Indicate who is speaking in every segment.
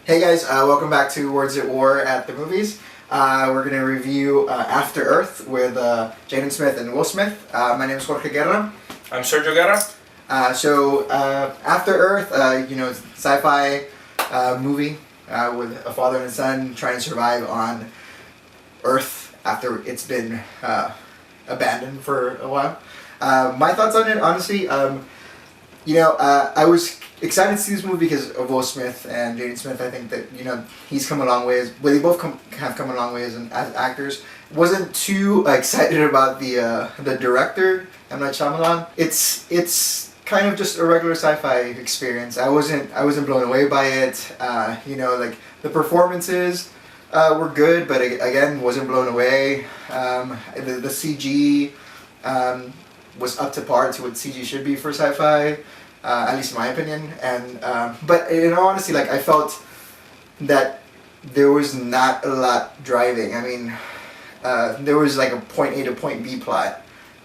Speaker 1: Hey guys, welcome back to Words at War at the Movies. We're going to review After Earth with Jaden Smith and Will Smith. My name is Jorge Guerra.
Speaker 2: I'm Sergio Guerra.
Speaker 1: After Earth, sci-fi movie with a father and a son trying to survive on Earth after it's been abandoned for a while. My thoughts on it, honestly, I was excited to see this movie because of Will Smith and Jaden Smith. I think that he's come a long ways. Well, they both have come a long ways as actors. Wasn't too excited about the director, M. Night Shyamalan. It's kind of just a regular sci-fi experience. I wasn't blown away by it. The performances were good, but again wasn't blown away. The CG was up to par to what CG should be for sci-fi. At least in my opinion, but in all honesty, I felt that there was not a lot driving. I mean, there was a point A to point B plot,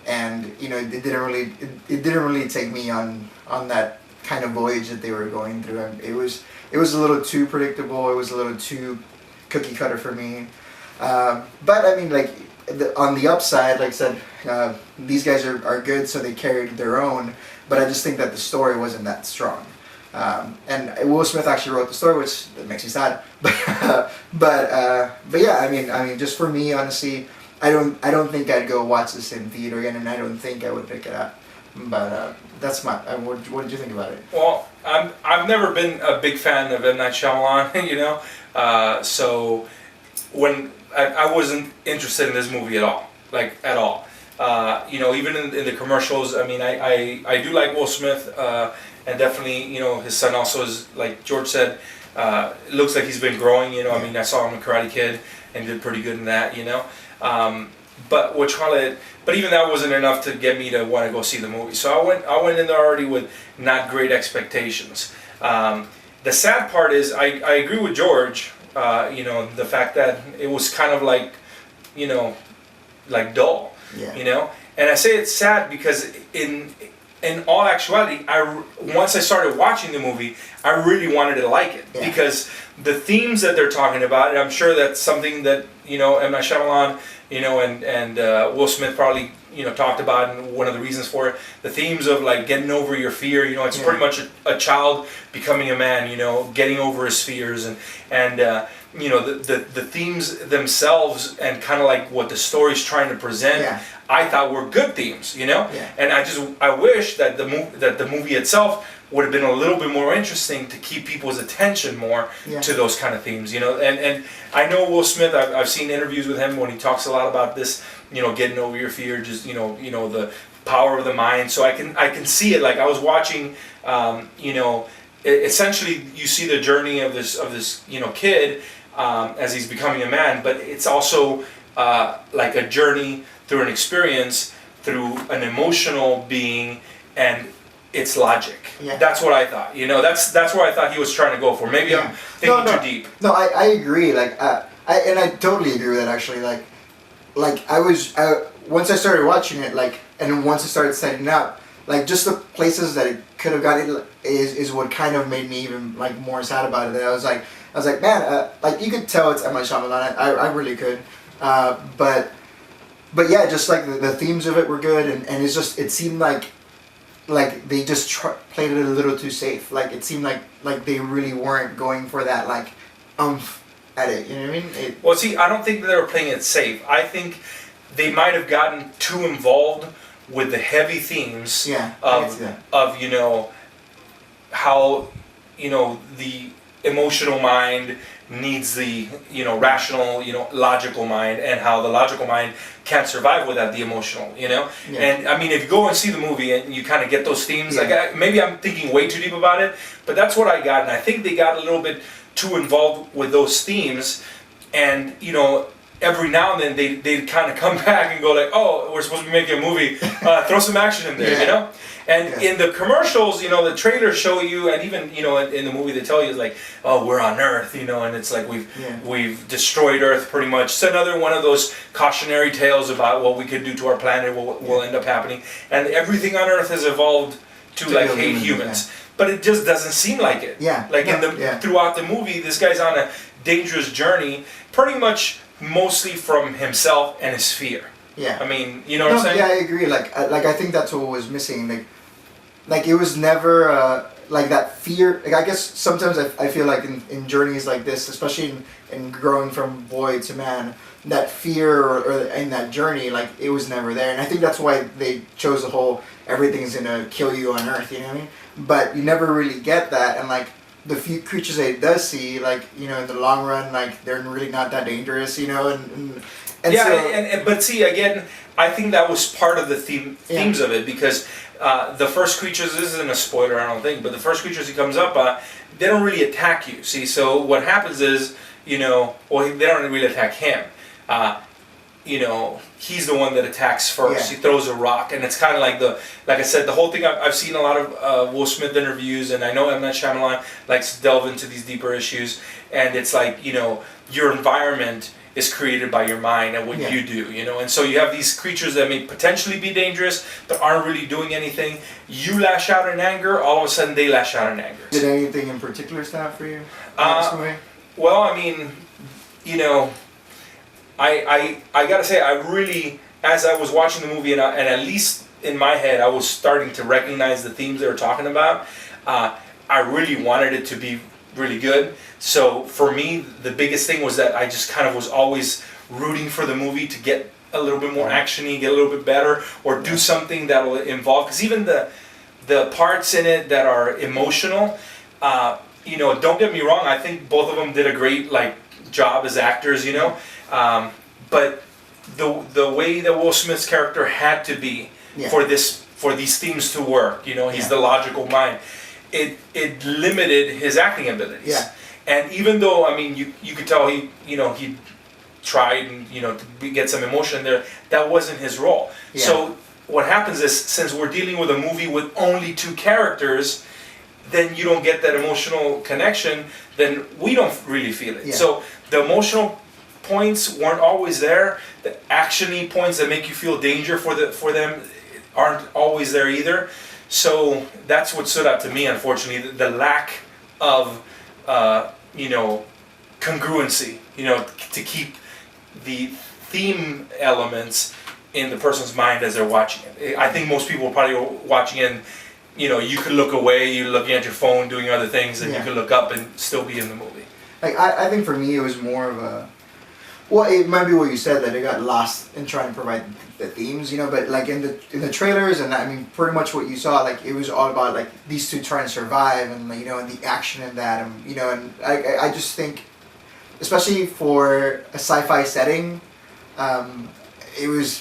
Speaker 1: and it didn't really take me on that kind of voyage that they were going through. And it was a little too predictable. It was a little too cookie cutter for me. But I mean, on the upside, like I said, these guys are good, so they carried their own. But I just think that the story wasn't that strong. And Will Smith actually wrote the story, which makes me sad. But yeah, I mean, just for me, honestly, I don't think I'd go watch this in theater again, and I don't think I would pick it up. But that's my. What did you think about it?
Speaker 2: Well, I've never been a big fan of M. Night Shyamalan, so when I wasn't interested in this movie at all, at all. Even in the commercials, I mean, I do like Will Smith, and definitely, his son also is, like George said, it looks like he's been growing, I mean, I saw him in Karate Kid and did pretty good in that, but even that wasn't enough to get me to want to go see the movie. So I went in there already with not great expectations. The sad part is, I agree with George, the fact that it was kind of dull.
Speaker 1: Yeah.
Speaker 2: And I say it's sad because in all actuality, once I started watching the movie, I really wanted to like it, because the themes that they're talking about, and I'm sure that's something that M. Night Shyamalan, and Will Smith probably talked about, and one of the reasons for it, the themes of getting over your fear. It's pretty much a child becoming a man. Getting over his fears, and the themes themselves, and kind of what the story's trying to present, I thought were good themes, and I wish that the movie itself would have been a little bit more interesting to keep people's attention more to those kind of themes, and I know Will Smith, I've seen interviews with him when he talks a lot about this, getting over your fear, just the power of the mind. So I can see it. I was watching, essentially you see the journey of this kid as he's becoming a man, but it's also a journey through an experience, through an emotional being, and its logic. Yeah. That's what I thought. That's where I thought he was trying to go for. Maybe I'm thinking too deep.
Speaker 1: No, I agree. I totally agree with that, actually. Once I started watching it, and once I started setting up, just the places that it could have gotten is what kind of made me even more sad about it. That I was like, man, you could tell it's M. Night Shyamalan. I really could, but yeah, just the themes of it were good, and it seemed like they just played it a little too safe. It seemed like they really weren't going for that at it. You know what I mean?
Speaker 2: Well, see, I don't think that they were playing it safe. I think they might have gotten too involved with the heavy themes of how the emotional mind needs the rational logical mind, and how the logical mind can't survive without the emotional. And I mean, if you go and see the movie and you kind of get those themes, maybe I'm thinking way too deep about it, but that's what I got, and I think they got a little bit too involved with those themes, and every now and then they kind of come back and go oh, we're supposed to be making a movie, throw some action in there, And in the commercials, the trailers show you, and even in the movie they tell you oh, we're on Earth, and it's we've destroyed Earth pretty much. It's another one of those cautionary tales about what we could do to our planet, what will end up happening, and everything on Earth has evolved to like hate humans. But it just doesn't seem like it.
Speaker 1: Yeah.
Speaker 2: Like throughout the movie, this guy's on a dangerous journey, pretty much mostly from himself and his fear.
Speaker 1: Yeah.
Speaker 2: I mean, you know what I'm saying?
Speaker 1: Yeah, I agree. Like I think that's what was missing. Like it was never like that fear. Like I guess sometimes I feel like in journeys like this, especially in growing from boy to man, that fear or in that journey, like it was never there. And I think that's why they chose the whole everything's gonna kill you on Earth. You know what I mean? But you never really get that, and like the few creatures that it does see, like, you know, in the long run, like they're really not that dangerous, you know, and
Speaker 2: yeah,
Speaker 1: so,
Speaker 2: but see, again, I think that was part of the themes of it, because the first creatures, this isn't a spoiler, I don't think, but the first creatures he comes up on, they don't really attack you. See, so what happens is, you know, well, they don't really attack him. You know, he's the one that attacks first.
Speaker 1: Yeah.
Speaker 2: He throws a rock, and it's kind of like I said, the whole thing. I've seen a lot of Will Smith interviews, and I know M. Night Shyamalan likes to delve into these deeper issues. And it's like, you know, your environment is created by your mind and what you do, you know. And so you have these creatures that may potentially be dangerous, but aren't really doing anything. You lash out in anger, all of a sudden they lash out in anger.
Speaker 1: Did anything in particular stand out for you?
Speaker 2: Well, I mean, you know, I gotta say, I really, as I was watching the movie, and at least in my head, I was starting to recognize the themes they were talking about. I really wanted it to be really good. So for me, the biggest thing was that I just kind of was always rooting for the movie to get a little bit more actiony, get a little bit better, or do something that will involve. Because even the parts in it that are emotional, you know, don't get me wrong, I think both of them did a great job as actors, you know. But the way that Will Smith's character had to be for these themes to work, you know, he's the logical mind. It limited his acting abilities.
Speaker 1: Yeah.
Speaker 2: And even though, I mean, you could tell he tried and, you know, to get some emotion there, that wasn't his role.
Speaker 1: Yeah.
Speaker 2: So what happens is, since we're dealing with a movie with only two characters, then you don't get that emotional connection, then we don't really feel it.
Speaker 1: Yeah.
Speaker 2: So the emotional points weren't always there. The actiony points that make you feel danger for them aren't always there either. So that's what stood out to me, unfortunately, the lack of you know, congruency, you know, to keep the theme elements in the person's mind as they're watching it. I think most people are probably watching it, and, you know, you could look away, you're looking at your phone, doing other things, and you could look up and still be in the movie.
Speaker 1: Like, I think for me it was more of a, well, it might be what you said, that it got lost in trying to provide the themes, you know, but like in the trailers, and I mean pretty much what you saw, like it was all about like these two trying to survive, and, you know, and the action in that, and, you know, and I just think, especially for a sci-fi setting, it was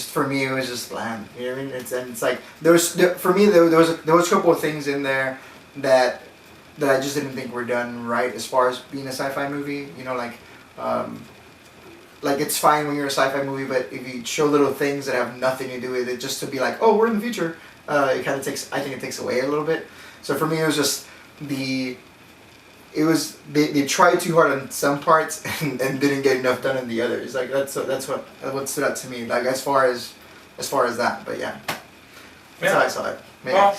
Speaker 1: for me, it was just bland, you know what I mean? It's like for me there was a couple of things in there that I just didn't think were done right as far as being a sci-fi movie, you know, like it's fine when you're a sci-fi movie, but if you show little things that have nothing to do with it, just to be like, oh, we're in the future, it kind of takes away a little bit. So for me, it was just they tried too hard on some parts and didn't get enough done in the others. Like that's what stood out to me. Like as far as that, but yeah, that's how I saw it. Maybe.
Speaker 2: Well,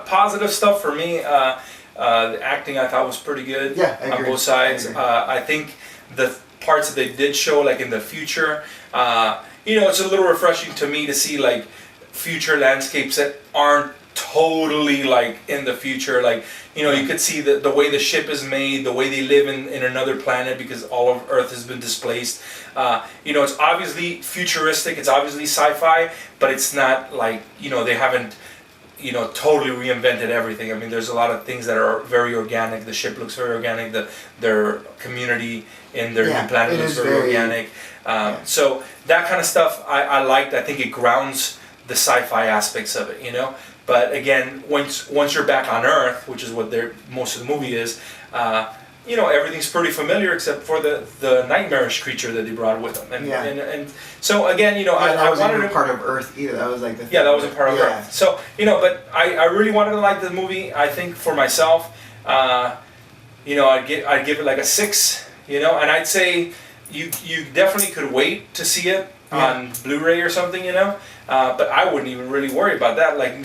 Speaker 2: positive stuff for me. The acting I thought was pretty good.
Speaker 1: Yeah, I
Speaker 2: on
Speaker 1: agree.
Speaker 2: both sides.
Speaker 1: I
Speaker 2: I think the parts that they did show, like in the future, you know, it's a little refreshing to me to see like future landscapes that aren't totally like in the future. Like, you know, you could see the way the ship is made, the way they live in another planet, because all of Earth has been displaced. You know, it's obviously futuristic, it's obviously sci-fi, but it's not like, you know, they haven't, you know, totally reinvented everything. I mean, there's a lot of things that are very organic. The ship looks very organic. Their community in their new planet looks very organic. So that kind of stuff I liked. I think it grounds the sci-fi aspects of it, you know. But again, once you're back on Earth, which is what most of the movie is, you know, everything's pretty familiar except for the nightmarish creature that they brought with them. And so again, you know, I
Speaker 1: wasn't even part of Earth either. That was like the thing.
Speaker 2: Yeah, that wasn't part of Earth. So, you know, but I really wanted to like the movie. I think for myself, you know, I'd give it like a 6. You know, and I'd say you definitely could wait to see it on Blu-ray or something. You know, But I wouldn't even really worry about that. Like,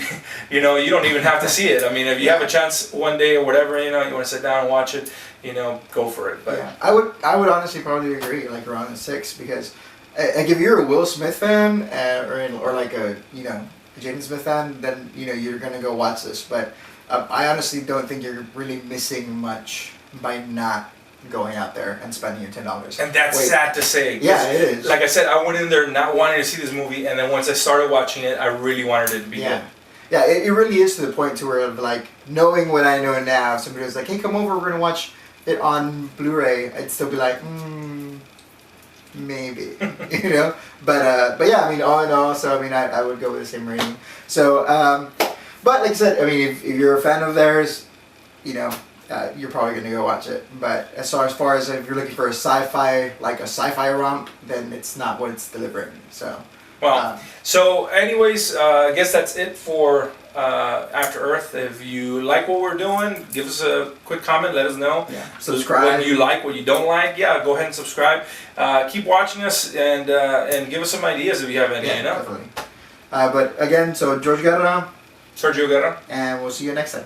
Speaker 2: you know, you don't even have to see it. I mean, if you have a chance one day or whatever, you know, you want to sit down and watch it, you know, go for it. But
Speaker 1: yeah, I would honestly probably agree, like around a 6, because like if you're a Will Smith fan or like a Jaden Smith fan, then you're gonna go watch this. But I honestly don't think you're really missing much by not going out there and spending your $10.
Speaker 2: And that's sad to say.
Speaker 1: Yeah, it is.
Speaker 2: Like I said, I went in there not wanting to see this movie, and then once I started watching it, I really wanted it to be good.
Speaker 1: Yeah, it really is to the point to where, like, knowing what I know now, if somebody was like, hey, come over, we're going to watch it on Blu-ray, I'd still be like, maybe, But yeah, I mean, all in all, so, I mean, I would go with the same rating. So, but like I said, I mean, if you're a fan of theirs, you're probably going to go watch it. But as far as if you're looking for a sci-fi romp, then it's not what it's delivering, so...
Speaker 2: Well, so anyways, I guess that's it for After Earth. If you like what we're doing, give us a quick comment. Let us know.
Speaker 1: Yeah. Subscribe.
Speaker 2: What you like, what you don't like. Yeah, go ahead and subscribe. Keep watching us and give us some ideas if you have any.
Speaker 1: Yeah, definitely. But again, so Sergio Guerra.
Speaker 2: And
Speaker 1: we'll see you next time.